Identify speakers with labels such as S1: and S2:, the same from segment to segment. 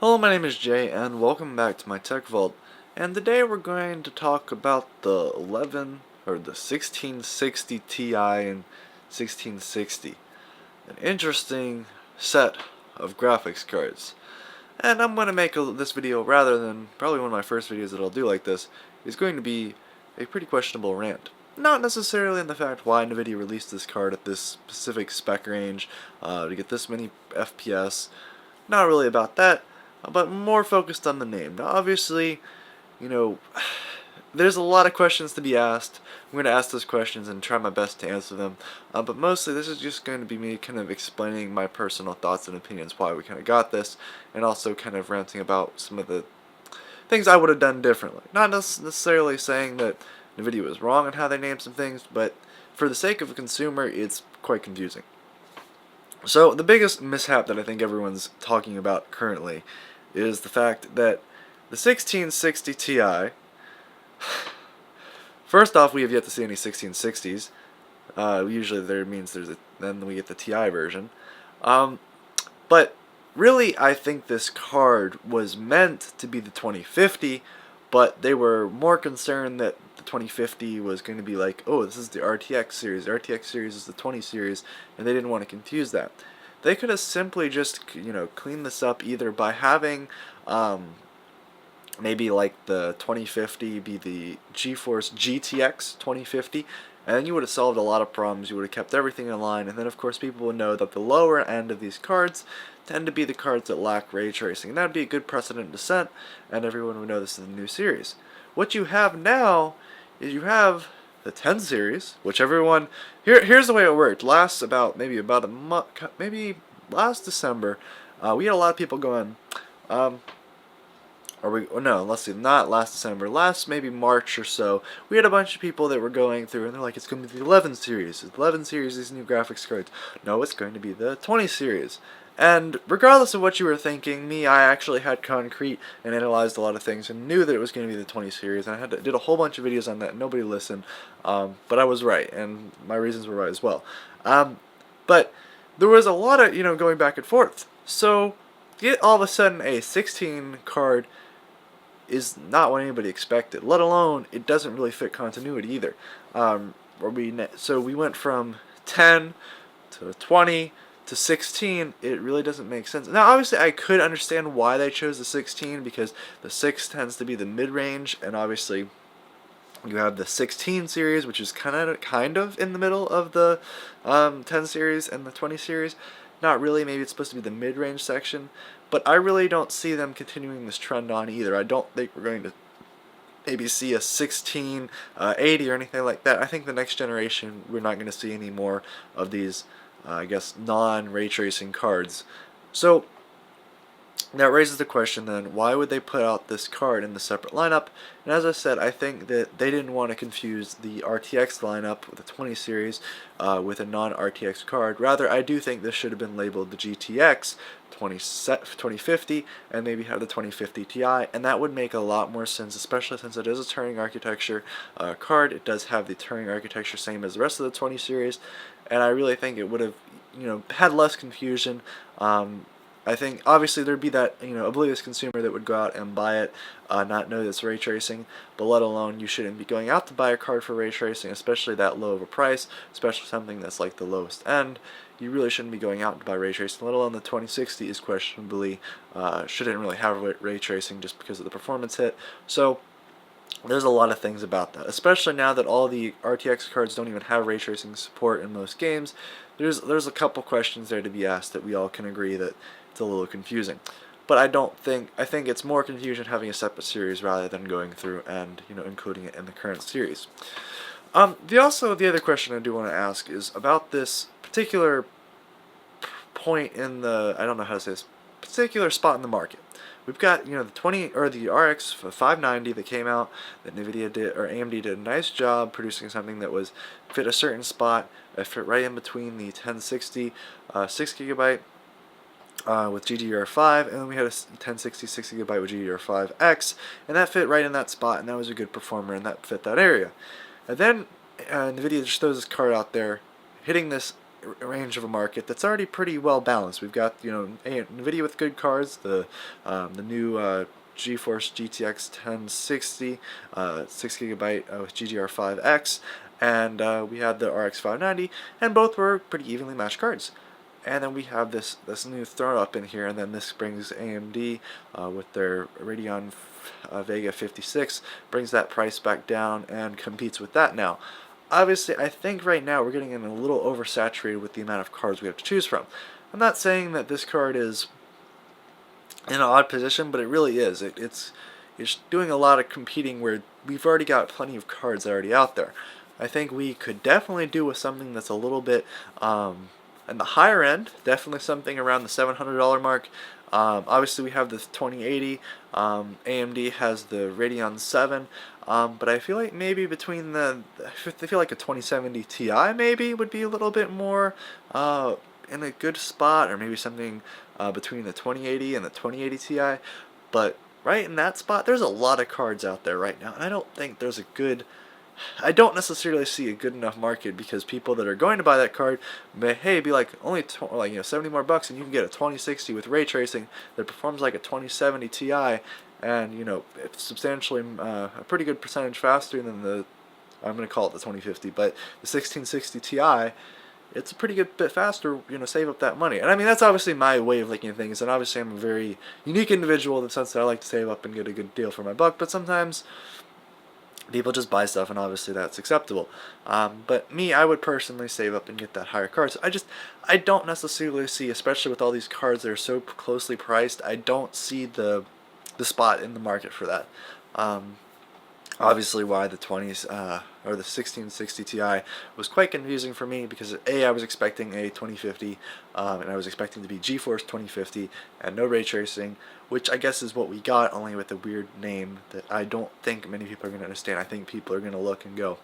S1: Hello, my name is Jay, and welcome back to my Tech Vault. And today we're going to talk about the 1660 Ti and 1660. An interesting set of graphics cards. And I'm going to make this video, rather than probably one of my first videos that I'll do like this, is going to be a pretty questionable rant. Not necessarily in the fact why Nvidia released this card at this specific spec range to get this many FPS. Not really about that, but more focused on the name. Now, obviously, you know, there's a lot of questions to be asked. I'm going to ask those questions and try my best to answer them. But mostly, this is just going to be me kind of explaining my personal thoughts and opinions, why we kind of got this, and also kind of ranting about some of the things I would have done differently. Not necessarily saying that Nvidia was wrong in how they named some things, but for the sake of a consumer, it's quite confusing. So the biggest mishap that I think everyone's talking about currently is the fact that the 1660 Ti, first off, we have yet to see any 1660s. Usually there means then we get the Ti version. But really, I think this card was meant to be the 2050, but they were more concerned that the 2050 was going to be like, oh, this is the RTX series. The RTX series is the 20 series, and they didn't want to confuse that. They could have simply just, cleaned this up either by having maybe like the 2050 be the Geforce GTX 2050, and then you would have solved a lot of problems. You would have kept everything in line, and then of course people would know that the lower end of these cards tend to be the cards that lack ray tracing, and that would be a good precedent to set, and everyone would know this is a new series. What you have now is you have the 10 series, which everyone here's the way it worked. Maybe about a month, maybe last December, we had a lot of people going. No, let's see, not last December, last maybe March or so, we had a bunch of people that were going through, and they're like, it's going to be the 11 series. The 11 series, these new graphics cards. No, it's going to be the 20 series. And regardless of what you were thinking, I actually had concrete and analyzed a lot of things and knew that it was going to be the 20 series, and I did a whole bunch of videos on that, and nobody listened, but I was right, and my reasons were right as well. But there was a lot of, going back and forth. So, get all of a sudden a 16 card is not what anybody expected, let alone it doesn't really fit continuity either. So we went from 10 to 20 to 16. It really doesn't make sense. Now, obviously, I could understand why they chose the 16, because the 6 tends to be the mid-range, and obviously you have the 16 series, which is kind of in the middle of the 10 series and the 20 series. Not really, maybe it's supposed to be the mid-range section, but I really don't see them continuing this trend on either. I don't think we're going to maybe see a 1680 or anything like that. I think the next generation we're not going to see any more of these, I guess, non-ray tracing cards. So that raises the question then, why would they put out this card in the separate lineup? And as I said, I think that they didn't want to confuse the RTX lineup with the 20 series with a non-RTX card. Rather, I do think this should have been labeled the GTX 2050 and maybe have the 2050 Ti, and that would make a lot more sense, especially since it is a Turing architecture card. It does have the Turing architecture same as the rest of the 20 series, and I really think it would have had less confusion. I think obviously there'd be that oblivious consumer that would go out and buy it, not know that it's ray tracing, but let alone you shouldn't be going out to buy a card for ray tracing, especially that low of a price, especially something that's like the lowest end. You really shouldn't be going out to buy ray tracing, let alone the 2060 is questionably shouldn't really have ray tracing just because of the performance hit. So there's a lot of things about that, especially now that all the RTX cards don't even have ray tracing support in most games. There's a couple questions there to be asked that we all can agree that it's a little confusing. But I think it's more confusion having a separate series rather than going through and including it in the current series. The other question I do want to ask is about this particular point in the, I don't know how to say this, particular spot in the market. We've got the 20 or the RX 590 that came out that Nvidia did, or AMD did a nice job producing something that was fit a certain spot. It fit right in between the 1060 6GB with GDDR5, and then we had a 1060 6GB with GDDR5X, and that fit right in that spot, and that was a good performer, and that fit that area. And then Nvidia just throws this card out there, hitting this range of a market that's already pretty well balanced. We've got, you know, Nvidia with good cards, the new Geforce GTX 1060, 6GB with GDR5X, and we had the RX 590, and both were pretty evenly matched cards. And then we have this new throw up in here, and then this brings AMD with their Radeon Vega 56, brings that price back down and competes with that now. Obviously, I think right now we're getting in a little oversaturated with the amount of cards we have to choose from. I'm not saying that this card is in an odd position, but it really is. It's doing a lot of competing where we've already got plenty of cards already out there. I think we could definitely do with something that's a little bit in the higher end, definitely something around the $700 mark. Obviously, we have the 2080. AMD has the Radeon 7. But I feel like maybe between I feel like a 2070 Ti maybe would be a little bit more in a good spot, or maybe something between the 2080 and the 2080 Ti. But right in that spot, there's a lot of cards out there right now, and I don't think there's a good. I don't necessarily see a good enough market, because people that are going to buy that card may be like, only like, you know, 70 more bucks and you can get a 2060 with ray tracing that performs like a 2070 Ti, and you know, it's substantially a pretty good percentage faster than the, I'm going to call it the 2050, but the 1660 Ti. It's a pretty good bit faster, you know, save up that money. And I mean, that's obviously my way of looking at things, and obviously I'm a very unique individual in the sense that I like to save up and get a good deal for my buck, but sometimes people just buy stuff, and obviously that's acceptable. But me, I would personally save up and get that higher card. So I don't necessarily see, especially with all these cards that are so closely priced, I don't see the spot in the market for that. Obviously, why the 20s or the 1660 Ti was quite confusing for me, because I was expecting a 2050, and I was expecting to be GeForce 2050 and no ray tracing, which I guess is what we got, only with a weird name that I don't think many people are going to understand. I think people are going to look and go,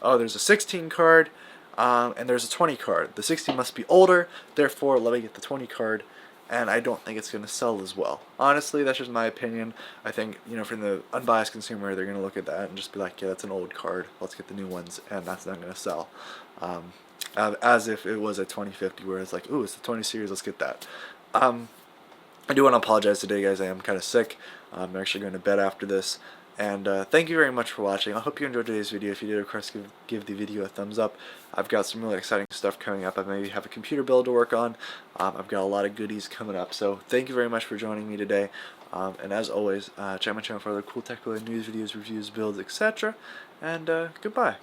S1: oh, there's a 16 card and there's a 20 card. The 16 must be older, therefore let me get the 20 card. And I don't think it's going to sell as well. Honestly, that's just my opinion. I think, you know, from the unbiased consumer, they're going to look at that and just be like, yeah, that's an old card, let's get the new ones, and that's not going to sell. As if it was a 2050, where it's like, ooh, it's the 20 series, let's get that. I do want to apologize today, guys. I am kind of sick. I'm actually going to bed after this. And thank you very much for watching. I hope you enjoyed today's video. If you did, of course, give the video a thumbs up. I've got some really exciting stuff coming up. I maybe have a computer build to work on. I've got a lot of goodies coming up. So thank you very much for joining me today. And as always, check my channel for other cool tech-related news videos, reviews, builds, etc. And goodbye.